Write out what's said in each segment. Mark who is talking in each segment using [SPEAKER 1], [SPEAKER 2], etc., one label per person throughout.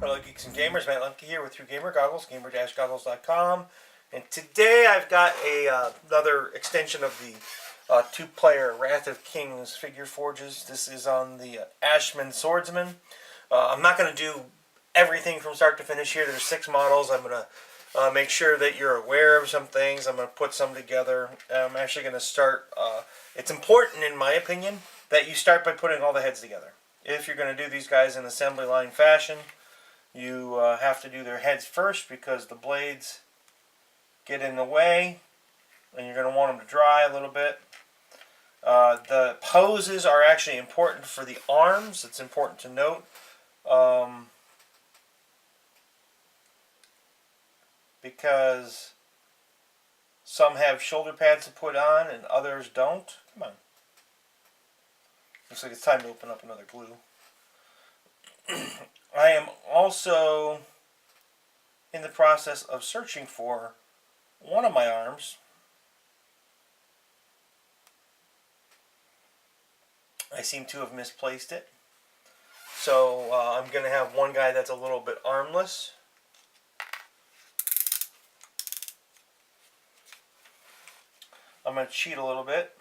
[SPEAKER 1] Hello Geeks and Gamers, Matt Lemke here with 3Gamer Goggles, gamer-goggles.com. And today I've got another extension of the two-player Wrath of Kings figure forges. This is on the Ashmen Swordsman. I'm not going to do everything from start to finish here. There's 6 models. I'm going to make sure that you're aware of some things. I'm going to put some together. I'm actually going to start. It's important, in my opinion, that you start by putting all the heads together. If you're going to do these guys in assembly line fashion, you have to do their heads first because the blades get in the way and you're going to want them to dry a little bit. The poses are actually important for the arms. It's important to note. Because some have shoulder pads to put on and others don't. Come on. Looks like it's time to open up another glue. I am also in the process of searching for one of my arms. I seem to have misplaced it. So I'm going to have one guy that's a little bit armless. I'm going to cheat a little bit.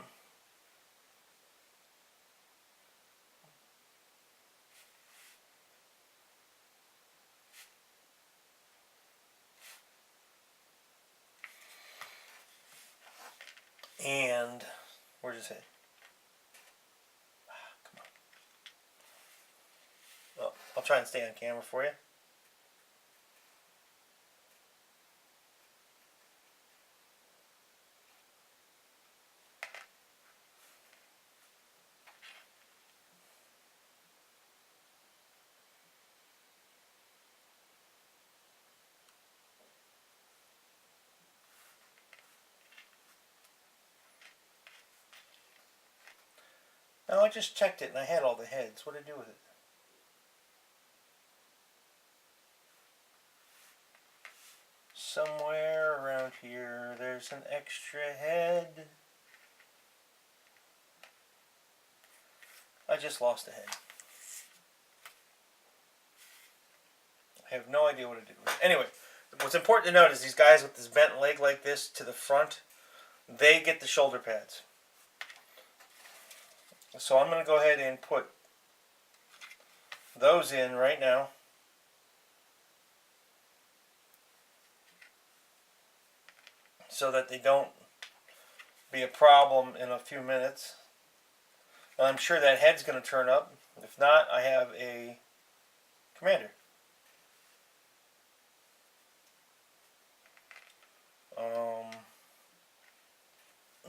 [SPEAKER 1] And where's his head? Come on. Oh, I'll try and stay on camera for you. No, I just checked it and I had all the heads. What did I do with it? Somewhere around here, there's an extra head. I just lost a head. I have no idea what I did with it. Anyway, what's important to note is these guys with this bent leg like this to the front, they get the shoulder pads. So I'm going to go ahead and put those in right now. So that they don't be a problem in a few minutes. And I'm sure that head's going to turn up. If not, I have a commander. And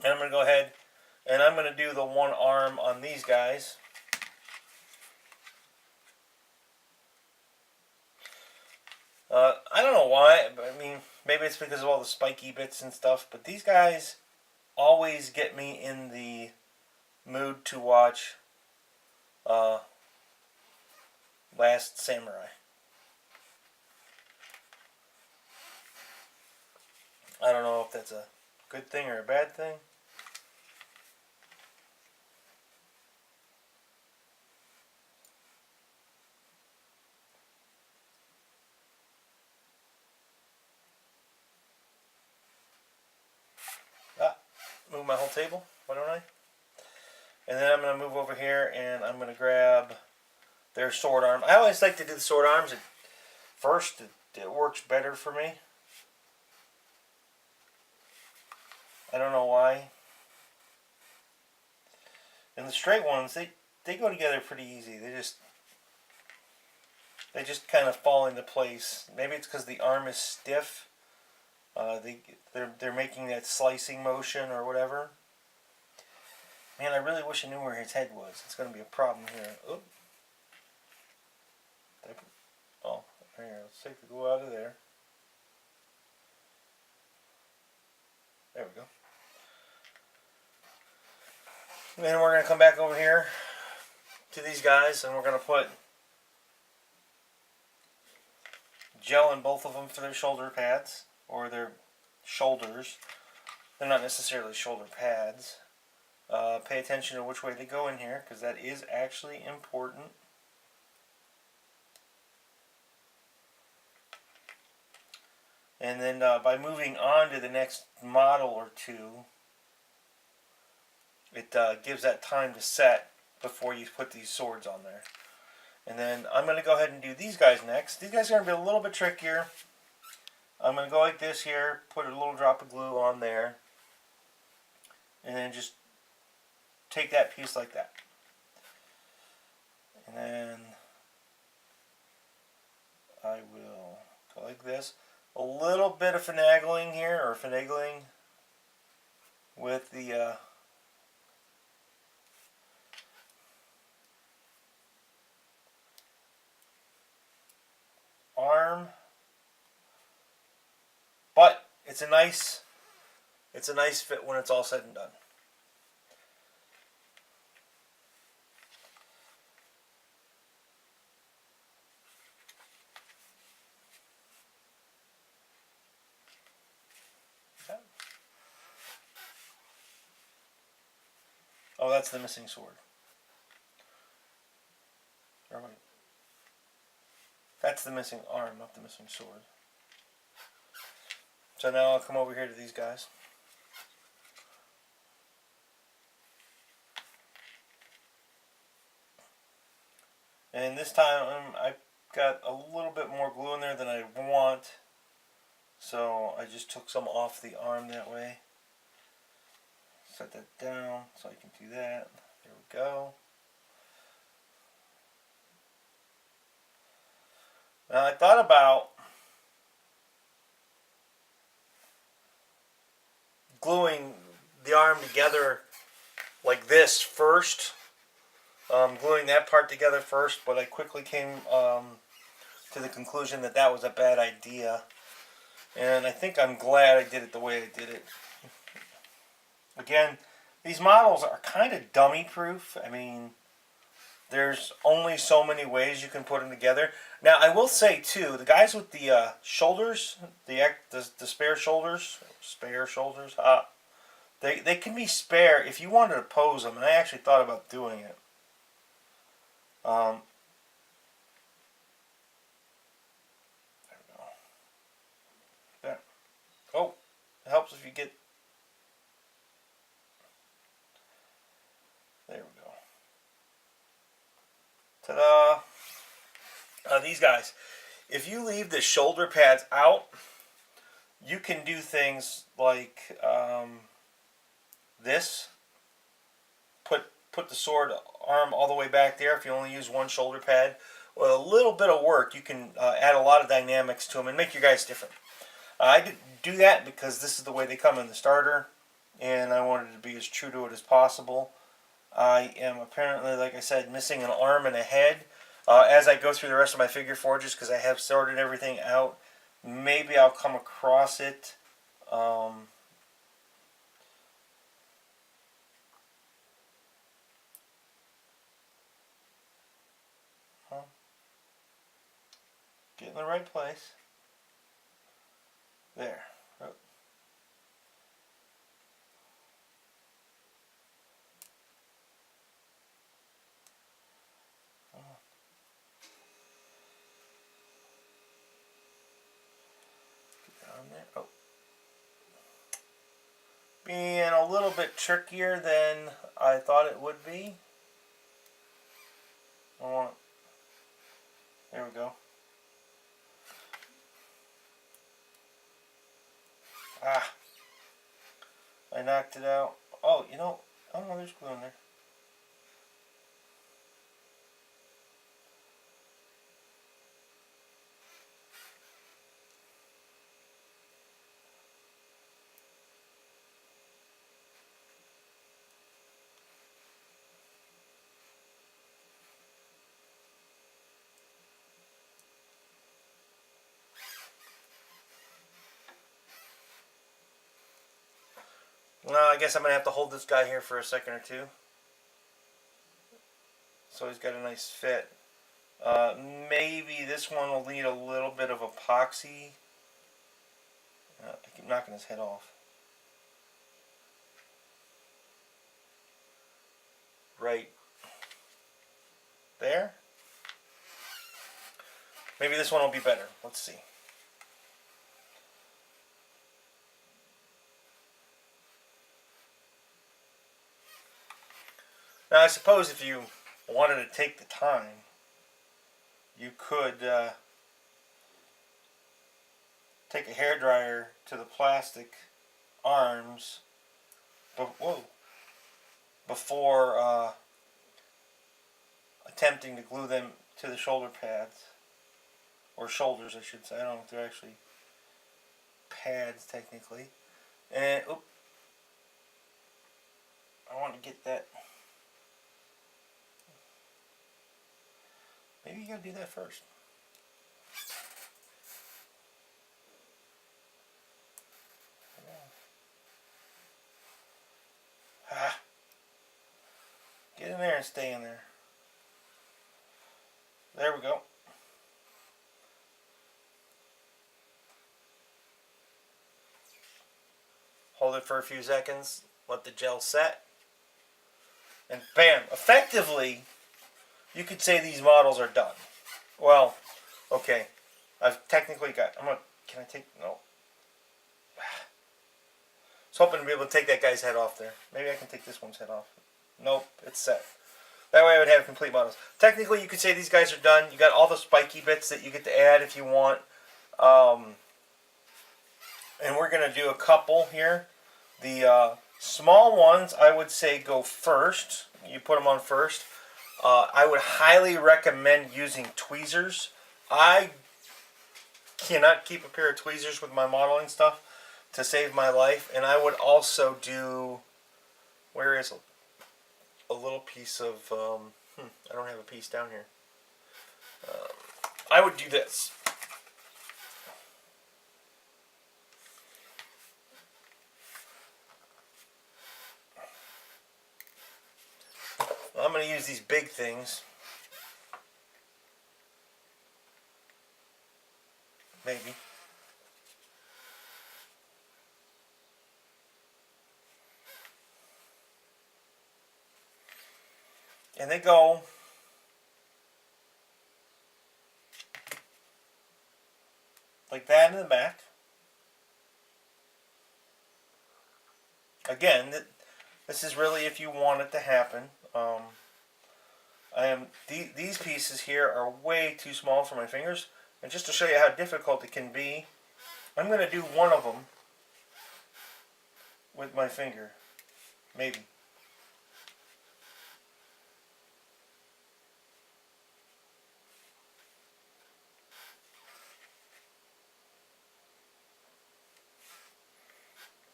[SPEAKER 1] I'm going to go ahead and I'm going to do the one arm on these guys. I don't know why, but I mean, maybe it's because of all the spiky bits and stuff, but these guys always get me in the mood to watch Last Samurai. I don't know if that's a good thing or a bad thing. Move my whole table, why don't I? And then I'm going to move over here and I'm going to grab their sword arm. I always like to do the sword arms at first. It works better for me. I don't know why. And the straight ones, they go together pretty easy. They just kind of fall into place. Maybe it's because the arm is stiff. They're making that slicing motion or whatever. Man, I really wish I knew where his head was. It's going to be a problem here. Oop. Oh, here, let's take the glue out of there. There we go. And then we're going to come back over here to these guys and we're going to put gel in both of them for their shoulder pads. Or their shoulders. They're not necessarily shoulder pads. Pay attention to which way they go in here, because that is actually important. And then by moving on to the next model or two, it gives that time to set before you put these swords on there. And then I'm going to go ahead and do these guys next. These guys are going to be a little bit trickier. I'm going to go like this here, put a little drop of glue on there, and then just take that piece like that. And then I will go like this. A little bit of finagling here, or finagling with the arm, but it's a nice fit when it's all said and done. Okay. Oh, that's the missing sword. Or wait. That's the missing arm, not the missing sword. So now I'll come over here to these guys. And this time I got a little bit more glue in there than I want. So I just took some off the arm that way. Set that down so I can do that. There we go. Now I thought about gluing the arm together like this first, gluing that part together first, but I quickly came to the conclusion that that was a bad idea, and I think I'm glad I did it the way I did it. Again, these models are kind of dummy proof. I mean, there's only so many ways you can put them together. Now, I will say too, the guys with the shoulders, the spare shoulders, they can be spare if you wanted to pose them, and I actually thought about doing it. There we go. There. Oh, it helps if you get. There we go. Ta-da! These guys, if you leave the shoulder pads out, you can do things like this. Put the sword arm all the way back there if you only use one shoulder pad. With a little bit of work, you can add a lot of dynamics to them and make your guys different. I didn't do that because this is the way they come in the starter, and I wanted to be as true to it as possible. I am apparently, like I said, missing an arm and a head. As I go through the rest of my figure forges, because I have sorted everything out, maybe I'll come across it. Get in the right place. There. Oh. Get down there. Oh. Being a little bit trickier than I thought it would be. There we go. Ah, I knocked it out. Oh, you know, oh no, there's glue in there. Well, I guess I'm going to have to hold this guy here for a second or two. So he's got a nice fit. Maybe this one will need a little bit of epoxy. I keep knocking his head off. Right there. Maybe this one will be better. Let's see. Now, I suppose if you wanted to take the time, you could take a hairdryer to the plastic arms before attempting to glue them to the shoulder pads. Or shoulders, I should say. I don't know if they're actually pads, technically. And, oop. I want to get that. Maybe you gotta do that first. Ah. Get in there and stay in there. There we go. Hold it for a few seconds. Let the gel set. And bam! Effectively, you could say these models are done. Well, okay. I've technically got... Can I take... No. I was hoping to be able to take that guy's head off there. Maybe I can take this one's head off. Nope, it's set. That way I would have complete models. Technically, you could say these guys are done. You got all the spiky bits that you get to add if you want. And we're going to do a couple here. The small ones, I would say go first. You put them on first. I would highly recommend using tweezers. I cannot keep a pair of tweezers with my modeling stuff to save my life. And I would also do... Where is a little piece of... I don't have a piece down here. I would do this. I'm going to use these big things. Maybe. And they go like that in the back. Again, this is really if you want it to happen. These pieces here are way too small for my fingers, and just to show you how difficult it can be, I'm going to do one of them with my finger, maybe.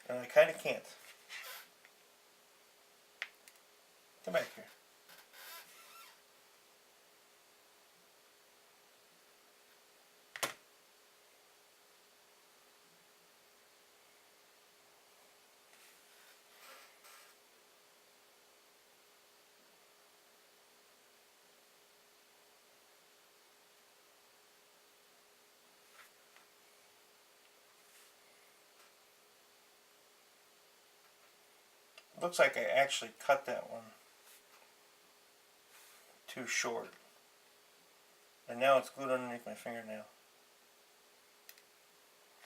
[SPEAKER 1] And I kind of can't. Come back here. Looks like I actually cut that one too short. And now it's glued underneath my fingernail.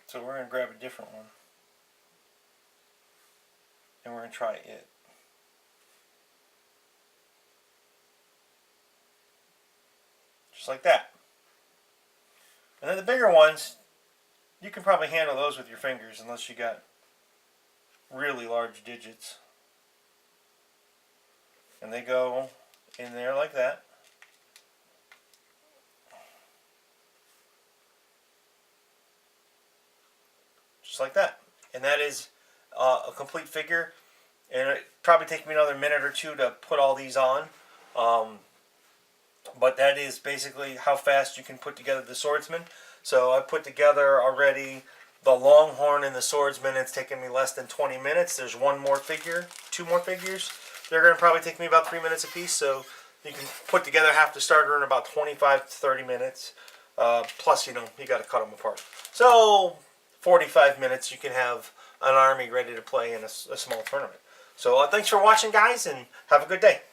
[SPEAKER 1] So we're going to grab a different one. And we're going to try it. Just like that. And then the bigger ones, you can probably handle those with your fingers unless you got really large digits. And they go in there like that. Just like that. And that is a complete figure. And it probably take me another minute or two to put all these on. But that is basically how fast you can put together the swordsman. So I put together already the Longhorn and the swordsman. It's taken me less than 20 minutes. There's one more figure, two more figures. They're going to probably take me about 3 minutes a piece, so you can put together half the starter in about 25 to 30 minutes. Plus, you got to cut them apart. So, 45 minutes, you can have an army ready to play in a small tournament. So, thanks for watching, guys, and have a good day.